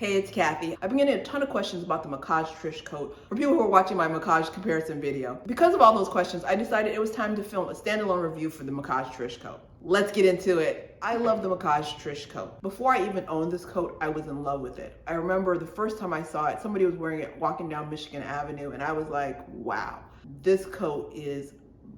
Hey, it's Kathy. I've been getting a ton of questions about the Mackage Trish coat from people who are watching my Mackage comparison video. Because of all those questions, I decided it was time to film a standalone review for the Mackage Trish coat. Let's get into it. I love the Mackage Trish coat. Before I even owned this coat, I was in love with it. I remember the first time I saw it, somebody was wearing it walking down Michigan Avenue, and I was like, wow, this coat is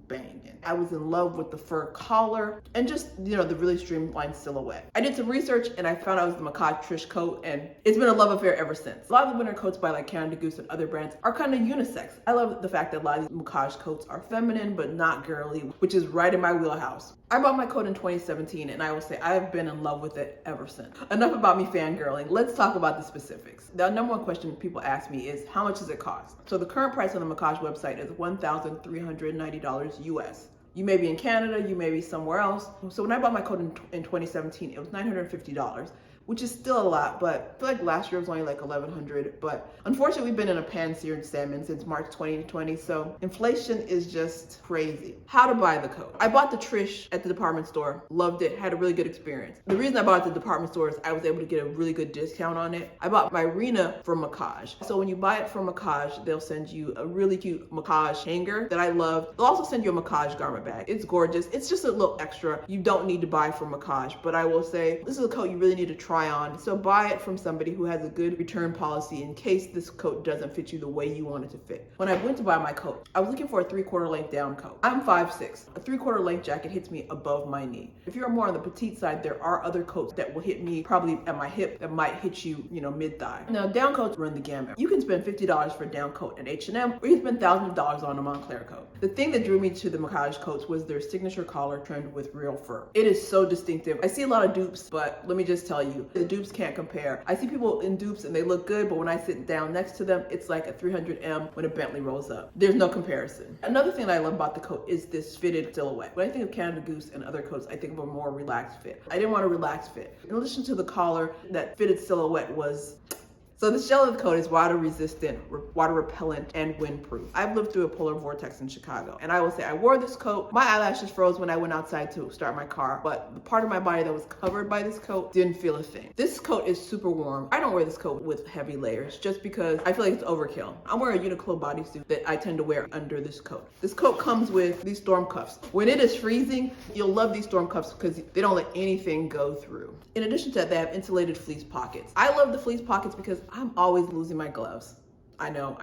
banging. I was in love with the fur collar and just, the really streamlined silhouette. I did some research and I found out it was the Mackage Trish coat, and it's been a love affair ever since. A lot of the winter coats by like Canada Goose and other brands are kind of unisex. I love the fact that a lot of these Mackage coats are feminine but not girly, which is right in my wheelhouse. I bought my coat in 2017 and I will say I have been in love with it ever since. Enough about me fangirling. Let's talk about the specifics. The number one question people ask me is, how much does it cost? So the current price on the Mackage website is $1,390 US. You may be in Canada, you may be somewhere else. So when I bought my coat in 2017, it was $950, which is still a lot, but I feel like last year was only like $1,100. But unfortunately, we've been in a pan-seared salmon since March 2020, so inflation is just crazy. How to buy the coat. I bought the Trish at the department store, loved it, had a really good experience. The reason I bought it at the department store is I was able to get a really good discount on it. I bought my Rena from Mackage. So when you buy it from Mackage, they'll send you a really cute Mackage hanger that I love. They'll also send you a Mackage garment bag. It's gorgeous. It's just a little extra. You don't need to buy from Mackage, but I will say this is a coat you really need to try on. So buy it from somebody who has a good return policy in case this coat doesn't fit you the way you want it to fit. When I went to buy my coat, I was looking for a 3/4 length down coat. I'm 5'6". A 3/4 length jacket hits me above my knee. If you're more on the petite side, there are other coats that will hit me probably at my hip that might hit you, mid-thigh. Now, down coats run the gamut. You can spend $50 for a down coat at H&M, or you can spend thousands of dollars on a Montclair coat. The thing that drew me to the Mackage coats was their signature collar trimmed with real fur. It is so distinctive. I see a lot of dupes, but let me just tell you, the dupes can't compare. I see people in dupes and they look good, but when I sit down next to them, it's like a 300M when a Bentley rolls up. There's no comparison. Another thing that I love about the coat is this fitted silhouette. When I think of Canada Goose and other coats, I think of a more relaxed fit. I didn't want a relaxed fit. In addition to the collar, that fitted silhouette was... So the shell of the coat is water resistant, water repellent, and windproof. I've lived through a polar vortex in Chicago, and I will say I wore this coat. My eyelashes froze when I went outside to start my car, but the part of my body that was covered by this coat didn't feel a thing. This coat is super warm. I don't wear this coat with heavy layers just because I feel like it's overkill. I'm wearing a UNIQLO bodysuit that I tend to wear under this coat. This coat comes with these storm cuffs. When it is freezing, you'll love these storm cuffs because they don't let anything go through. In addition to that, they have insulated fleece pockets. I love the fleece pockets because I'm always losing my gloves. I know.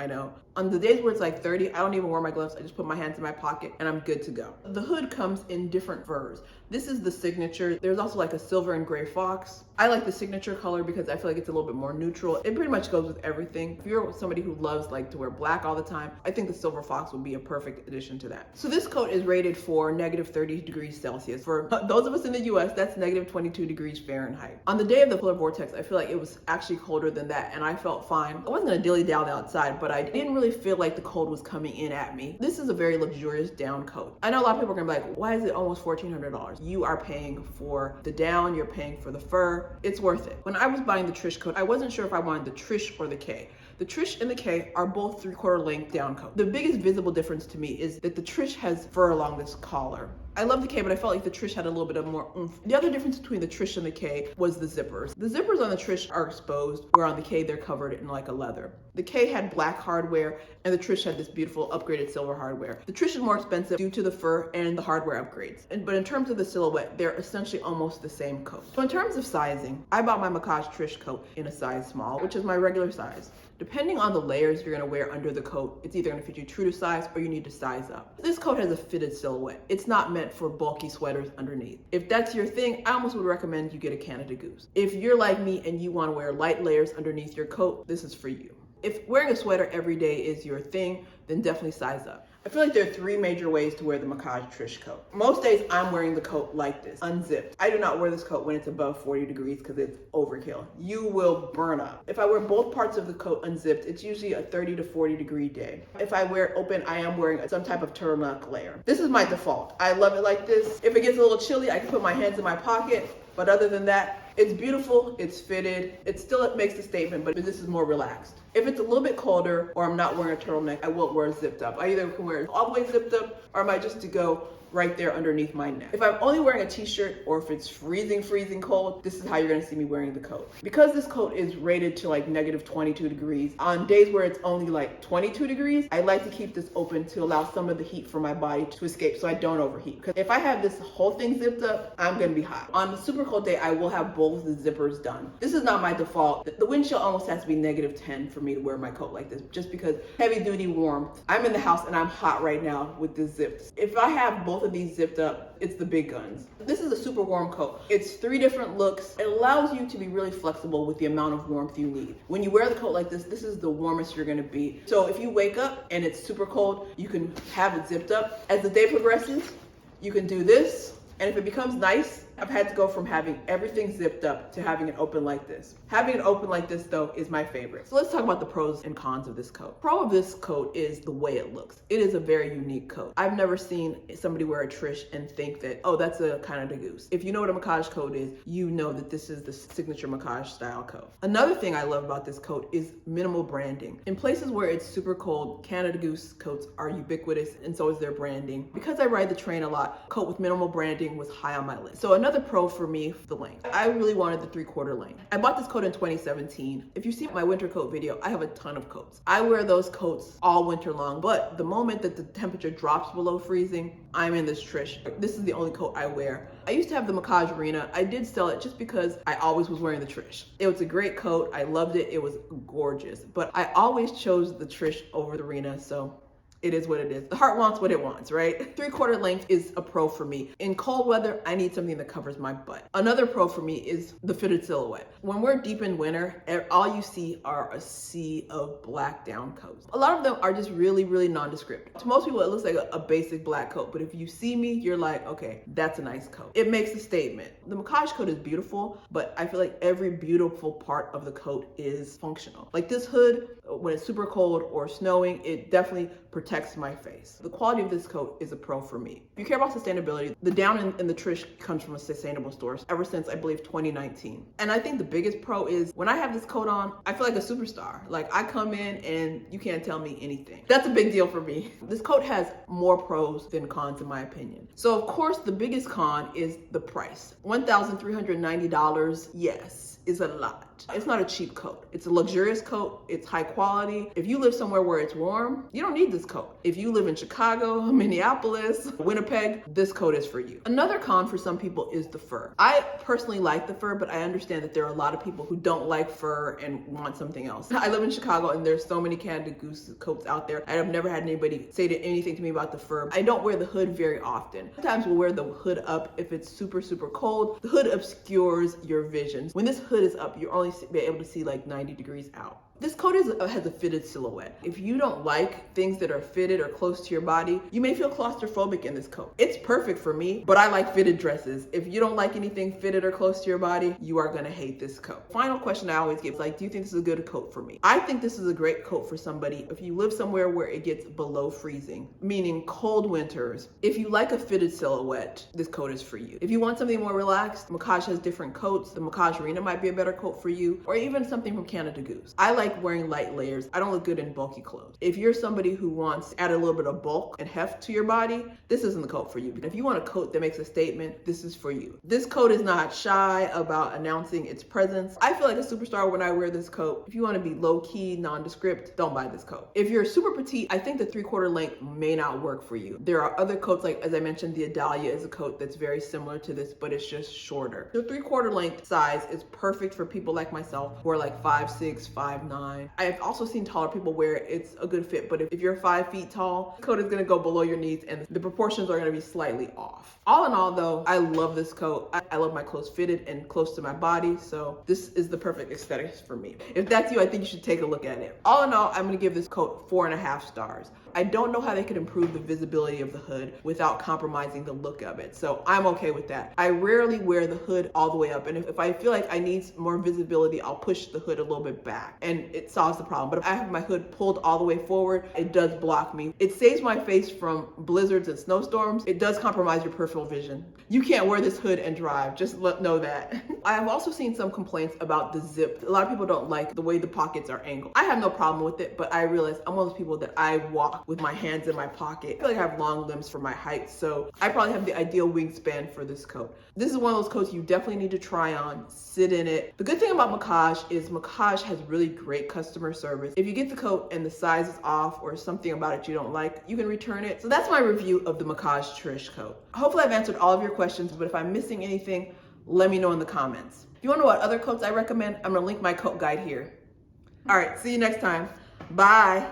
On the days where it's like 30, I don't even wear my gloves. I just put my hands in my pocket and I'm good to go. The hood comes in different furs. This is the signature. There's also like a silver and gray fox. I like the signature color because I feel like it's a little bit more neutral. It pretty much goes with everything. If you're somebody who loves to wear black all the time, I think the silver fox would be a perfect addition to that. So this coat is rated for -30 degrees Celsius. For those of us in the US, that's -22 degrees Fahrenheit. On the day of the polar vortex, I feel like it was actually colder than that and I felt fine. I wasn't gonna dilly-dally outside, but I didn't really feel like the cold was coming in at me. This is a very luxurious down coat. I know a lot of people are gonna be like, why is it almost $1,400? You are paying for the down, you're paying for the fur. It's worth it. When I was buying the Trish coat, I wasn't sure if I wanted the Trish or the K. The Trish and the K are both 3/4 length down coat. The biggest visible difference to me is that the Trish has fur along this collar. I love the K, but I felt like the Trish had a little bit of more oomph. The other difference between the Trish and the K was the zippers. The zippers on the Trish are exposed, where on the K they're covered in like a leather. The K had black hardware and the Trish had this beautiful upgraded silver hardware. The Trish is more expensive due to the fur and the hardware upgrades. But in terms of the silhouette, they're essentially almost the same coat. So in terms of sizing, I bought my Mackage Trish coat in a size small, which is my regular size. Depending on the layers you're gonna wear under the coat, it's either gonna fit you true to size or you need to size up. This coat has a fitted silhouette. It's not meant for bulky sweaters underneath. If that's your thing, I almost would recommend you get a Canada Goose. If you're like me and you wanna wear light layers underneath your coat, this is for you. If wearing a sweater every day is your thing, then definitely size up. I feel like there are 3 major ways to wear the Mackage Trish coat. Most days I'm wearing the coat like this, unzipped. I do not wear this coat when it's above 40 degrees because it's overkill. You will burn up. If I wear both parts of the coat unzipped, it's usually a 30 to 40 degree day. If I wear it open, I am wearing some type of turtleneck layer. This is my default. I love it like this. If it gets a little chilly, I can put my hands in my pocket. But other than that, it's beautiful, it's fitted, it still makes the statement, but this is more relaxed. If it's a little bit colder or I'm not wearing a turtleneck, I won't wear it zipped up. I either can wear it all the way zipped up or I might just go right there underneath my neck. If I'm only wearing a t-shirt or if it's freezing cold, this is how you're gonna see me wearing the coat. Because this coat is rated to like negative 22 degrees, on days where it's only like 22 degrees, I like to keep this open to allow some of the heat from my body to escape so I don't overheat. Because if I have this whole thing zipped up, I'm gonna be hot. On the super cold day, I will have both the zippers done. This is not my default. The wind chill almost has to be negative 10 for me to wear my coat like this, just because heavy duty warmth. I'm in the house and I'm hot right now with this zipped. If I have both of these zipped up, it's the big guns. This is a super warm coat. It's 3 different looks. It allows you to be really flexible with the amount of warmth you need. When you wear the coat like this is the warmest you're gonna be. So if you wake up and it's super cold, you can have it zipped up. As the day progresses, you can do this. And if it becomes nice, I've had to go from having everything zipped up to having it open like this. Having it open like this though is my favorite. So let's talk about the pros and cons of this coat. Pro of this coat is the way it looks. It is a very unique coat. I've never seen somebody wear a Trish and think that, oh, that's a Canada Goose. If you know what a Mackage coat is, you know that this is the signature Mackage style coat. Another thing I love about this coat is minimal branding. In places where it's super cold, Canada Goose coats are ubiquitous and so is their branding. Because I ride the train a lot, coat with minimal branding was high on my list. So another pro for me, the length. I really wanted the 3/4 length. I bought this coat in 2017. If you see my winter coat video, I have a ton of coats. I wear those coats all winter long, but the moment that the temperature drops below freezing, I'm in this Trish. This is the only coat I wear. I used to have the Mackage Rena. I did sell it just because I always was wearing the Trish. It was a great coat. I loved it. It was gorgeous, but I always chose the Trish over the Rena, so it is what it is. The heart wants what it wants, right? 3/4 length is a pro for me. In cold weather, I need something that covers my butt. Another pro for me is the fitted silhouette. When we're deep in winter, all you see are a sea of black down coats. A lot of them are just really, really nondescript. To most people, it looks like a basic black coat, but if you see me, you're like, okay, that's a nice coat. It makes a statement. The Mackage coat is beautiful, but I feel like every beautiful part of the coat is functional. Like this hood, when it's super cold or snowing, it definitely protects my face. The quality of this coat is a pro for me. If you care about sustainability, the down in the Trish comes from a sustainable source ever since I believe 2019. And I think the biggest pro is when I have this coat on, I feel like a superstar. Like I come in and you can't tell me anything. That's a big deal for me. This coat has more pros than cons in my opinion. So of course the biggest con is the price. $1,390, yes, is a lot. It's not a cheap coat. It's a luxurious coat. It's high quality. If you live somewhere where it's warm, you don't need this coat. If you live in Chicago, Minneapolis, Winnipeg, this coat is for you. Another con for some people is the fur. I personally like the fur, but I understand that there are a lot of people who don't like fur and want something else. I live in Chicago and there's so many Canada Goose coats out there. I've never had anybody say anything to me about the fur. I don't wear the hood very often. Sometimes we'll wear the hood up if it's super, super cold. The hood obscures your vision. When this hood is up, you're only be able to see like 90 degrees out. This coat has a fitted silhouette. If you don't like things that are fitted or close to your body, you may feel claustrophobic in this coat. It's perfect for me, but I like fitted dresses. If you don't like anything fitted or close to your body, you are gonna hate this coat. Final question I always get is like, do you think this is a good coat for me? I think this is a great coat for somebody if you live somewhere where it gets below freezing, meaning cold winters. If you like a fitted silhouette, this coat is for you. If you want something more relaxed, Mackage has different coats. The Mackage Rena might be a better coat for you, or even something from Canada Goose. I like wearing light layers. I don't look good in bulky clothes. If you're somebody who wants to add a little bit of bulk and heft to your body, this isn't the coat for you. If you want a coat that makes a statement, this is for you. This coat is not shy about announcing its presence. I feel like a superstar when I wear this coat. If you want to be low-key, nondescript, don't buy this coat. If you're super petite, I think the 3/4 length may not work for you. There are other coats, like as I mentioned, the Adali is a coat that's very similar to this, but it's just shorter. The 3/4 length size is perfect for people like myself who are like 5'6", 5'9". I've also seen taller people wear it. It's a good fit, but if you're 5 feet tall, the coat is gonna go below your knees and the proportions are gonna be slightly off. All in all though, I love this coat. I love my clothes fitted and close to my body, so this is the perfect aesthetics for me. If that's you, I think you should take a look at it. All in all, I'm gonna give this coat 4.5 stars. I don't know how they could improve the visibility of the hood without compromising the look of it, so I'm okay with that. I rarely wear the hood all the way up, and if I feel like I need more visibility, I'll push the hood a little bit back. And and it solves the problem. But if I have my hood pulled all the way forward, it does block me. It saves my face from blizzards and snowstorms. It does compromise your peripheral vision. You can't wear this hood and drive, just know that. I have also seen some complaints about the zip. A lot of people don't like the way the pockets are angled. I have no problem with it, but I realize I'm one of those people that I walk with my hands in my pocket. I feel like I have long limbs for my height, so I probably have the ideal wingspan for this coat. This is one of those coats you definitely need to try on, sit in it. The good thing about Mackage is Mackage has really great customer service. If you get the coat and the size is off or something about it you don't like, you can return it. So that's my review of the Mackage Trish coat. Hopefully I've answered all of your questions, but if I'm missing anything, let me know in the comments. If you want to know what other coats I recommend, I'm going to link my coat guide here. All right, see you next time. Bye.